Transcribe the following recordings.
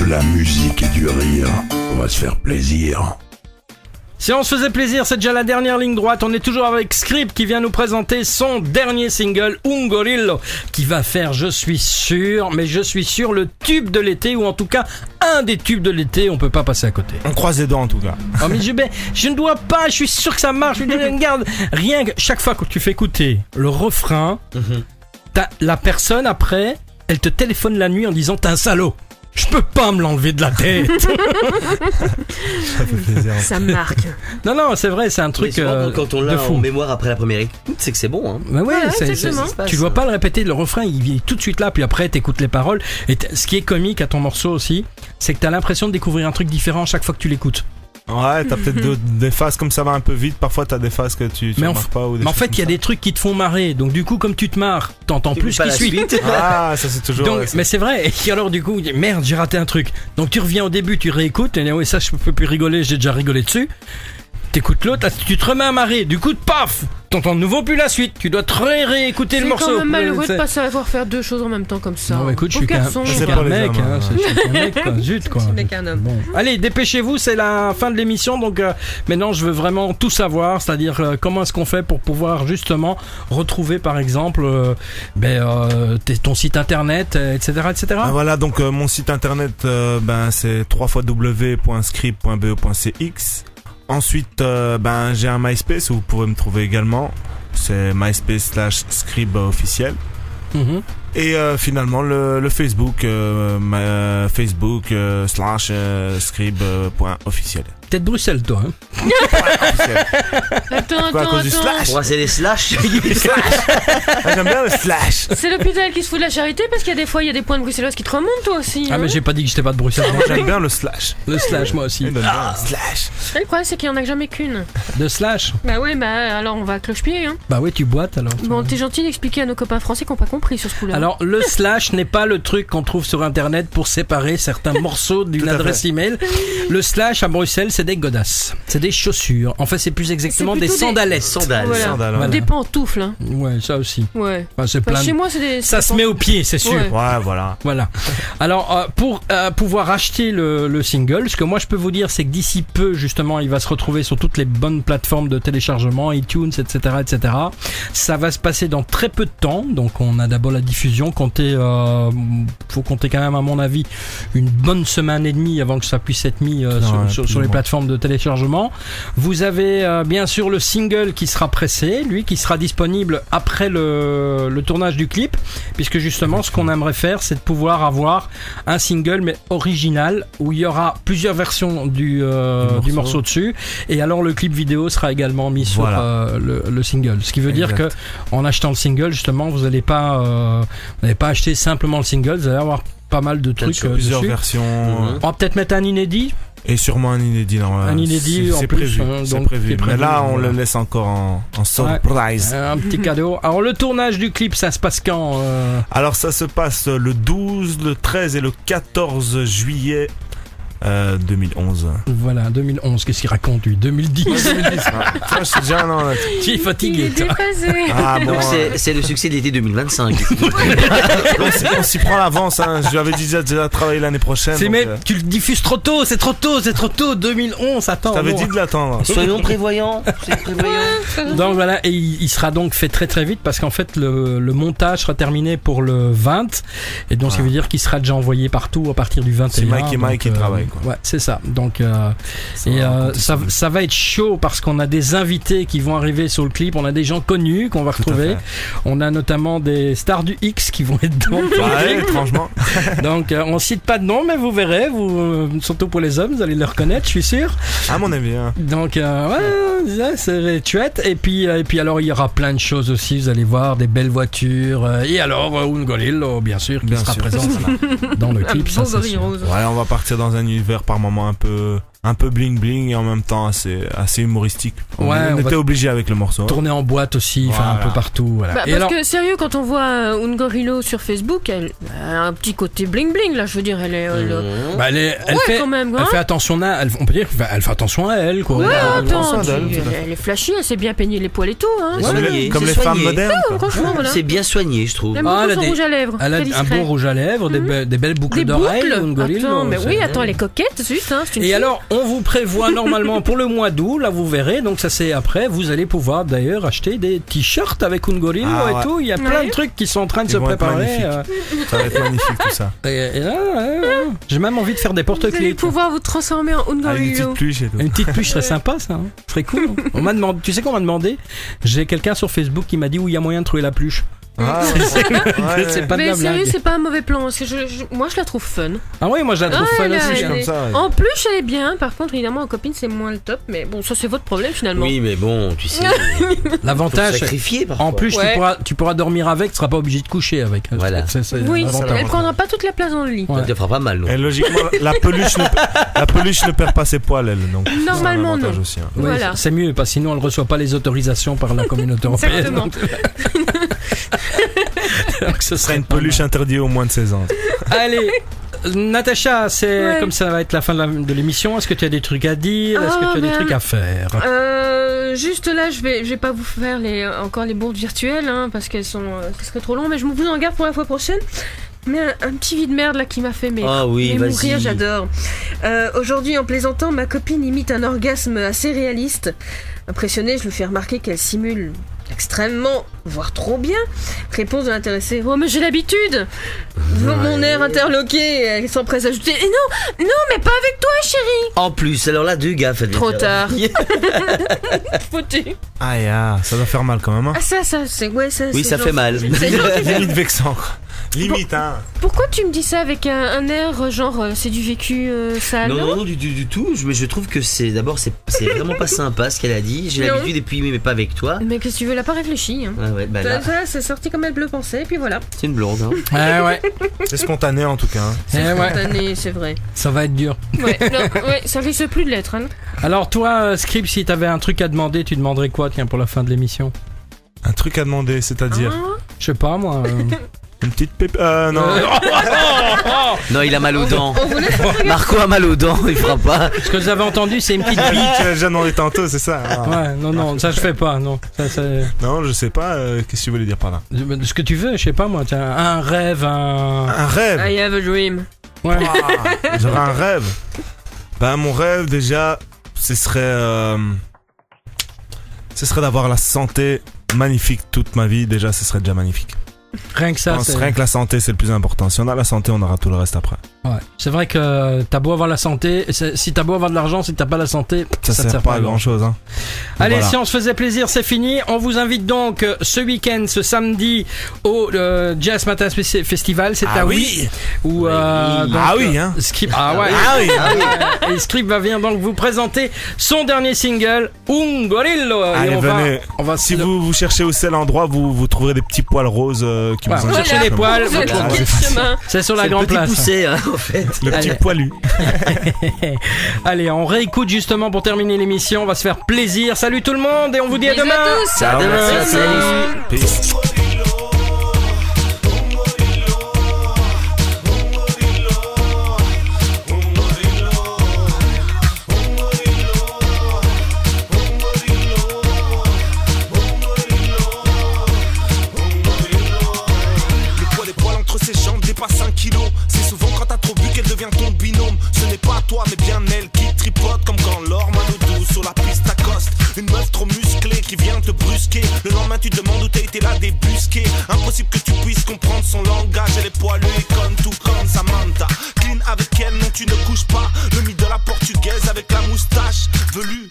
la musique et du rire. On va se faire plaisir. Si on se faisait plaisir, c'est déjà la dernière ligne droite. On est toujours avec Script qui vient nous présenter son dernier single, Un Gorillo, qui va faire, je suis sûr, le tube de l'été, ou en tout cas un des tubes de l'été. On peut pas passer à côté. On croise les dents en tout cas. Oh mais je ne dois pas, je suis sûr que ça marche. Regarde, rien que chaque fois que tu fais écouter le refrain, t'as la personne après, elle te téléphone la nuit en disant t'es un salaud. Je peux pas me l'enlever de la tête. Ça fait plaisir. Ça marque. Non, c'est vrai, c'est un truc quand on de l'a fou. en mémoire après la première écoute, c'est que c'est bon. Hein. Bah ouais, exactement. tu dois pas le répéter, le refrain il vient tout de suite là, puis après t'écoutes les paroles. Et ce qui est comique à ton morceau aussi, c'est que t'as l'impression de découvrir un truc différent à chaque fois que tu l'écoutes. Ouais, t'as peut-être des phases comme ça va un peu vite. Parfois t'as des phases que tu remarques pas. Mais en fait, il y a des trucs qui te font marrer. Donc du coup, comme tu te marres, t'entends plus ce qui suit. Ah, ça c'est toujours. Donc, mais c'est vrai. Et alors du coup, merde, j'ai raté un truc. Donc tu reviens au début, tu réécoutes. Et ouais, ça je peux plus rigoler. J'ai déjà rigolé dessus. T'écoutes l'autre, là, tu te remets à marrer. Du coup, paf, t'entends de nouveau plus la suite. Tu dois réécouter le morceau. C'est quand même malheureux de pas savoir faire deux choses en même temps comme ça. Non, écoute, je suis qu'un mec, hein, quoi. Zut, quoi. C'est qu'un homme. Bon. Allez, dépêchez-vous, c'est la fin de l'émission. Donc maintenant, je veux vraiment tout savoir, c'est-à-dire comment est-ce qu'on fait pour pouvoir justement retrouver, par exemple, ton site internet, etc., etc. Voilà, donc mon site internet, c'est www.script.be.cx. Ensuite, j'ai un MySpace où vous pouvez me trouver également. C'est MySpace/Scrib officiel. Et finalement le Facebook, Facebook/Scrib.officiel. T'es de Bruxelles, toi. Hein. Attends. Ouais, c'est les slash. J'aime bien le slash. C'est l'hôpital qui se fout de la charité parce qu'il y a des fois, il y a des points de bruxelloise qui te remontent, toi aussi. Ah, mais j'ai pas dit que j'étais pas de Bruxelles. Moi, j'aime bien le slash. Le slash, moi aussi. Slash. Le problème, c'est qu'il y en a jamais qu'une. De slash. Bah ouais, alors on va à cloche-pied, hein. Bah oui, tu boites alors. Bon, t'es gentil d'expliquer à nos copains français qui n'ont pas compris sur ce coup-là. Alors, le slash n'est pas le truc qu'on trouve sur internet pour séparer certains morceaux d'une adresse email. Le slash à Bruxelles, c'est des godasses. C'est des chaussures. En fait, c'est plus exactement des sandalettes. Voilà. Des pantoufles, hein. Ouais, ça aussi. Ouais. Enfin, c'est plein chez moi, c'est des. Ça se met au pied, c'est sûr. Ouais, voilà. Alors, pour pouvoir acheter le single, ce que moi je peux vous dire, c'est que d'ici peu, justement, il va se retrouver sur toutes les bonnes plateformes de téléchargement, iTunes, etc., etc. Ça va se passer dans très peu de temps. Donc, on a d'abord la diffusion. Faut compter quand même, à mon avis, une bonne semaine et demie avant que ça puisse être mis sur les plateformes de téléchargement. Vous avez bien sûr le single qui sera pressé, lui qui sera disponible après le tournage du clip, puisque justement ce qu'on aimerait faire, c'est de pouvoir avoir un single mais original où il y aura plusieurs versions du morceau dessus, et alors le clip vidéo sera également mis sur le single, ce qui veut dire que en achetant le single, justement, vous n'allez pas acheter simplement le single, vous allez avoir pas mal de trucs plusieurs dessus. versions. On va peut-être mettre un inédit. Et sûrement un inédit, non. Un inédit en c'est plus. Prévu, c'est prévu. Mais là, on le laisse encore en surprise. Un petit cadeau. Alors, le tournage du clip, ça se passe quand Alors, ça se passe le 12, le 13 et le 14 juillet 2011. Voilà, 2011. Qu'est-ce qu'il raconte, lui? 2010. 2010. Toi, je suis déjà tu es fatigué. Il est dépassé. Donc, c'est le succès de l'été 2025. On s'y prend à l'avance. Hein. Je lui avais déjà travaillé l'année prochaine. Tu le diffuses trop tôt. C'est trop tôt. 2011. Attends. T'avais dit de l'attendre. Soyons prévoyants. Donc voilà, et il sera donc fait très très vite parce qu'en fait le montage sera terminé pour le 20, et donc ça veut dire qu'il sera déjà envoyé partout à partir du 21. C'est Mike et Mike qui travaillent. Ouais, c'est ça. Donc ça va être chaud parce qu'on a des invités qui vont arriver sur le clip. On a des gens connus qu'on va retrouver. On a notamment des stars du X qui vont être dans le clip. Franchement. Donc on cite pas de nom, mais vous verrez, surtout pour les hommes, vous allez les reconnaître, je suis sûr. À mon avis. Hein. Donc c'est chouette. Et puis alors il y aura plein de choses aussi. Vous allez voir des belles voitures. Et alors Un Gorillo, bien sûr, qui sera présent dans le clip. Ça, Rose. Ouais, on va partir dans un univers par moment un peu un peu bling bling et en même temps assez humoristique. On était obligé avec le morceau. Tourner en boîte aussi, enfin un peu partout. Voilà. Bah, parce que sérieux, quand on voit Ungorillo sur Facebook, elle a un petit côté bling bling là, je veux dire, elle fait attention on peut dire qu'elle fait attention à elle quoi. Ouais, attends, elle est flashy, elle s'est bien peigner les poils et tout. Hein. Comme les femmes modernes. Franchement, voilà. C'est bien soigné, je trouve. Elle a son rouge à lèvres. Elle a un beau rouge à lèvres, des belles boucles d'oreilles. Attends, elle est coquette, zut. Et alors, on vous prévoit normalement pour le mois d'août, là vous verrez, donc ça c'est après, vous allez pouvoir d'ailleurs acheter des t-shirts avec Ungorillo et tout. Il y a plein de trucs qui sont en train de se préparer. Ça va être magnifique tout ça. Et là, j'ai même envie de faire des porte-clés. Vous allez pouvoir vous transformer en Ungorillo. Une petite pluche et tout. Une petite pluche serait sympa ça, hein. Ce serait cool. On m'a demandé, tu sais qu'on m'a demandé, j'ai quelqu'un sur Facebook qui m'a dit où il y a moyen de trouver la pluche. C'est pas de la blague. Mais sérieux, c'est pas un mauvais plan parce que moi je la trouve fun. Ah oui, moi je la trouve fun aussi. Comme ça, en plus, elle est bien. Par contre, évidemment, en copine, c'est moins le top. Mais bon, ça c'est votre problème finalement. Oui, mais bon, tu sais. L'avantage, en plus, tu pourras dormir avec, tu seras pas obligé de coucher avec. Voilà. Oui, elle prendra pas toute la place dans le lit. Ça te fera pas mal, non? Et logiquement, la peluche ne perd pas ses poils, elle. Donc normalement, non. Aussi, hein. Voilà. C'est mieux parce que sinon, elle reçoit pas les autorisations par la communauté européenne. Exactement. Donc ce serait une peluche interdite aux moins de 16 ans. Allez, Natacha, comme ça va être la fin de l'émission, est-ce que tu as des trucs à dire? Est-ce que tu as des trucs à faire? Juste là, je vais pas vous faire encore les bourdes virtuelles, hein, parce qu'elles sont, ce serait trop long, mais je vous en garde pour la fois prochaine. Mais un petit vide merde là qui m'a fait mourir, j'adore. Aujourd'hui, en plaisantant, ma copine imite un orgasme assez réaliste. Impressionnée, je lui fais remarquer qu'elle simule extrêmement, voire trop bien. Réponse de l'intéressé: oh mais j'ai l'habitude. Mon air interloqué, elle s'empresse d'ajouter: et non, mais pas avec toi chérie. En plus, alors là, deux gars, faites trop tard. Ça doit faire mal quand même, hein. Ah ça c'est ça. Oui, ça fait mal. Limite vexant. Limite, hein. Pourquoi tu me dis ça avec un air genre c'est du vécu sale? Non, du tout. Mais je trouve que c'est vraiment pas sympa ce qu'elle a dit. J'ai l'habitude et puis mais pas avec toi. Mais qu'est-ce que tu veux, elle a pas réfléchi. Hein. Ça, c'est sorti comme elle le pensait et puis voilà. C'est une blonde. Hein. Ouais. C'est spontané en tout cas. Hein. C'est spontané, c'est vrai. Ça va être dur. Ça risque plus de l'être. Hein. Alors toi, Script, si t'avais un truc à demander, tu demanderais quoi, tiens, pour la fin de l'émission? Un truc à demander, c'est-à-dire je sais pas moi. Une petite non. Non, il a mal aux dents. Marco a mal aux dents, il fera pas. Ce que vous avez entendu, c'est une petite bite. Tu l'as déjà demandé tantôt, c'est ça? Ouais, non, ça je fais pas, non. Non, je sais pas, qu'est-ce que tu voulais dire par là? Ce que tu veux, je sais pas moi, tiens, un rêve, Un rêve? I have a dream. Ouais. J'aurais un rêve. Mon rêve, déjà, ce serait d'avoir la santé magnifique toute ma vie. Déjà, ce serait déjà magnifique. Rien que ça, rien que la santé, c'est le plus important. Si on a la santé, on aura tout le reste après. Ouais. C'est vrai que t'as beau avoir la santé, si t'as beau avoir de l'argent, si t'as pas la santé, ça sert pas à grand chose. Hein. Allez, voilà. Si on se faisait plaisir, c'est fini. On vous invite donc ce week-end, ce samedi, au Jazz Matin Festival. C'est à oui. Où, Script. Et Script va venir donc vous présenter son dernier single, Ungorillo. Allez, venez. Si vous cherchez où c'est l'endroit, vous trouverez des petits poils roses qui vous cherchez les poils. C'est sur la grande place. Poussé, hein, en fait. Le petit poilu. Allez, on réécoute justement pour terminer l'émission. On va se faire plaisir. Salut tout le monde et on vous dit à demain. À tous. Salut. Peace. Passe 1 kilo, c'est souvent quand t'as trop bu qu'elle devient ton binôme. Ce n'est pas toi mais bien elle qui tripote comme quand Laure Manodou sur la piste t'accoste. Une meuf trop musclée qui vient te brusquer. Le lendemain tu te demandes où t'as été là débusqué. Impossible que tu puisses comprendre son langage. Elle est poilue et conne tout comme Samantha. Clean avec elle, non tu ne couches pas. Le mythe de la portugaise avec la moustache velue.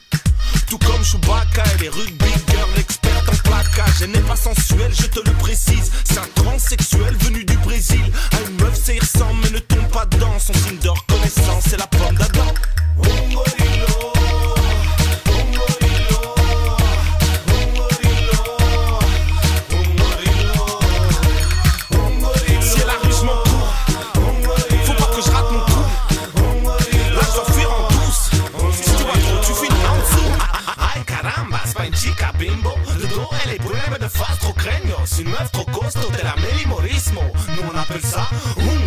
Tout comme Chewbacca, elle est rugby girl, experte en plaquage. Elle n'est pas sensuelle, je te le précise. C'est un transsexuel venu du Brésil. À une meuf, ça y ressemble, mais ne tombe pas dedans. Son signe de reconnaissance, c'est la pomme d'Adam. Ungorillo. Si elle arrive, je m'en cours. Faut pas que je rate mon coup. Là, je dois fuir en douce. Une meuf trop costaud, t'es la Melimorismo. Nous on appelle ça un